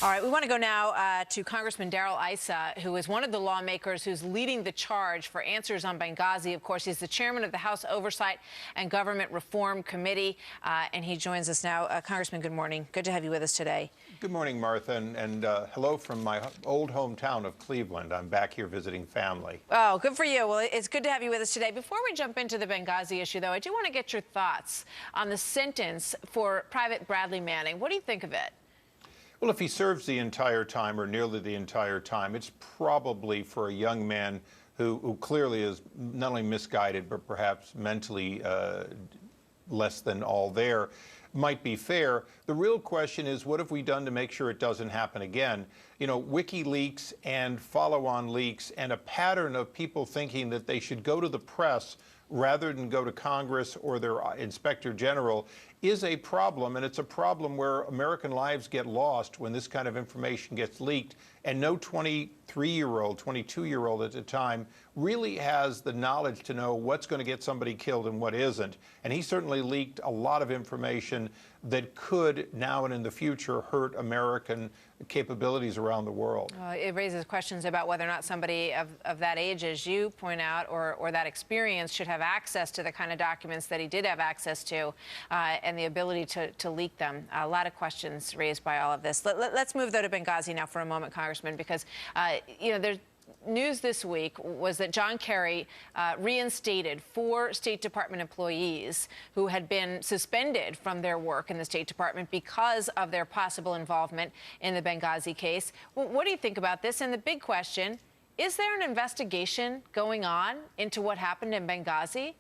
All right, we want to go now to Congressman Issa, who is one of the lawmakers who's leading the charge for answers on Benghazi. Of course, he's the chairman of the House Oversight and Government Reform Committee, and he joins us now. Congressman, good morning. Good to have you with us today. Good morning, Martha, and hello from my old hometown of Cleveland. I'm back here visiting family. Oh, good for you. Well, it's good to have you with us today. Before we jump into the Benghazi issue, though, I do want to get your thoughts on the sentence for Private Bradley Manning. What do you think of it? Well, if he serves the entire time or nearly the entire time, it's probably for a young man who clearly is not only misguided, but perhaps mentally less than all there, might be fair. The real question is, what have we done to make sure it doesn't happen again? You know, WikiLeaks and follow-on leaks and a pattern of people thinking that they should go to the press rather than go to Congress or their inspector general is a problem, and it's a problem where American lives get lost when this kind of information gets leaked, and no 23-year-old, 22-year-old at the time really has the knowledge to know what's going to get somebody killed and what isn't. And he certainly leaked a lot of information that could now and in the future hurt American capabilities around the world. It raises questions about whether or not somebody of that age, as you point out, or that experience should have access to the kind of documents that he did have access to, and the ability to leak them. A lot of questions raised by all of this. Let's move, though, to Benghazi now for a moment, Congressman, because, you know, there's news this week was that John Kerry reinstated 4 State Department employees who had been suspended from their work in the State Department because of their possible involvement in the Benghazi case. Well, what do you think about this? And the big question, is there an investigation going on into what happened in Benghazi?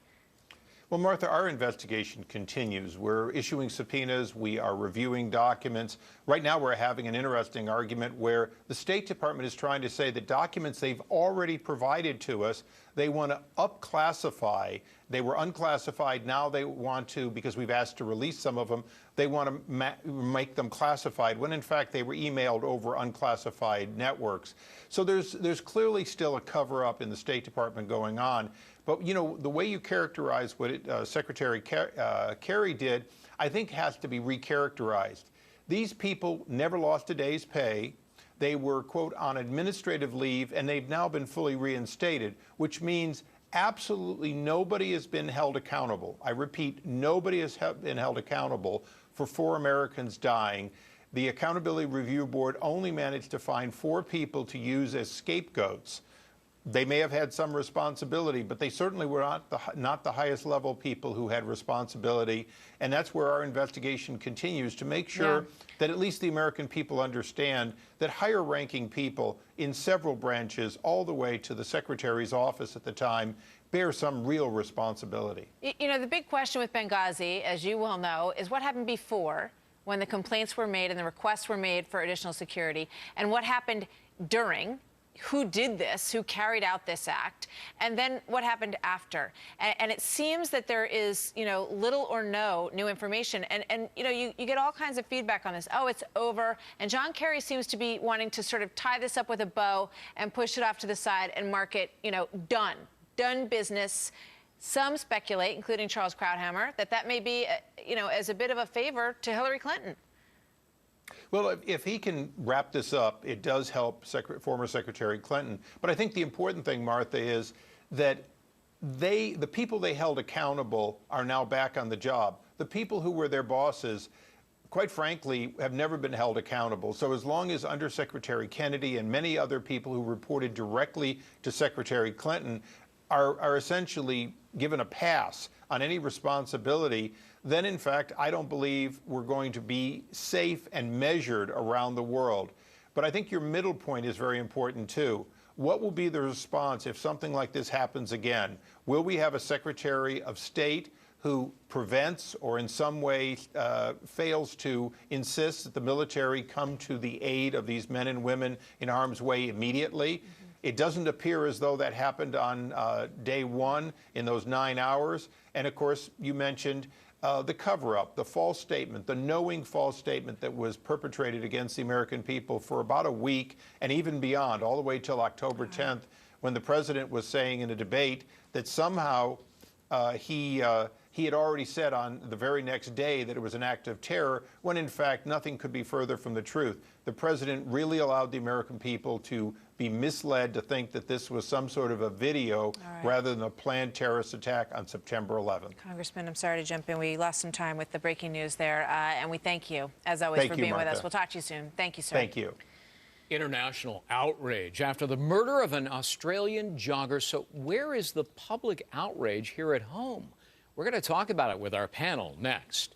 Well, Martha, our investigation continues. We're issuing subpoenas. We are reviewing documents. Right now, we're having an interesting argument where the State Department is trying to say that documents they've already provided to us, they want to up-classify. They were unclassified. Now they want to, because we've asked to release some of them, they want to make them classified, when in fact they were emailed over unclassified networks. So there's clearly still a cover-up in the State Department going on. But, you know, the way you characterize what Secretary Kerry did, I think has to be recharacterized. These people never lost a day's pay. They were, quote, on administrative leave, and they've now been fully reinstated, which means absolutely nobody has been held accountable. I repeat, nobody has been held accountable for 4 Americans dying. The Accountability Review Board only managed to find 4 people to use as scapegoats. They may have had some responsibility, but they certainly were not the highest level people who had responsibility. And that's where our investigation continues, to make sure that at least the American people understand that higher ranking people in several branches, all the way to the Secretary's office at the time, bear some real responsibility. You know, the big question with Benghazi, as you well know, is what happened before, when the complaints were made and the requests were made for additional security, and what happened during. Who did this, who carried out this act, and then what happened after. And it seems that there is, you know, little or no new information. And you know, you get all kinds of feedback on this. Oh, it's over. And John Kerry seems to be wanting to sort of tie this up with a bow and push it off to the side and mark it, you know, done business. Some speculate, including Charles Krauthammer, that may be, you know, as a bit of a favor to Hillary Clinton. Well, if he can wrap this up, it does help former Secretary Clinton. But I think the important thing, Martha, is that the people they held accountable are now back on the job. The people who were their bosses, quite frankly, have never been held accountable. So as long as Undersecretary Kennedy and many other people who reported directly to Secretary Clinton are essentially given a pass on any responsibility, then in fact, I don't believe we're going to be safe and measured around the world. But I think your middle point is very important too. What will be the response if something like this happens again? Will we have a Secretary of State who prevents or in some way fails to insist that the military come to the aid of these men and women in harm's way immediately? It doesn't appear as though that happened on day 1 in those 9 hours. And of course, you mentioned the cover-up, the false statement, the knowing false statement that was perpetrated against the American people for about a week and even beyond, all the way till October 10th, when the president was saying in a debate that somehow he he had already said on the very next day that it was an act of terror, when in fact nothing could be further from the truth. The president really allowed the American people to be misled to think that this was some sort of a video rather than a planned terrorist attack on September 11th. Congressman, I'm sorry to jump in. We lost some time with the breaking news there, and we thank you, as always, for being with us. We'll talk to you soon. Thank you, sir. Thank you. International outrage after the murder of an Australian jogger. So where is the public outrage here at home? We're going to talk about it with our panel next.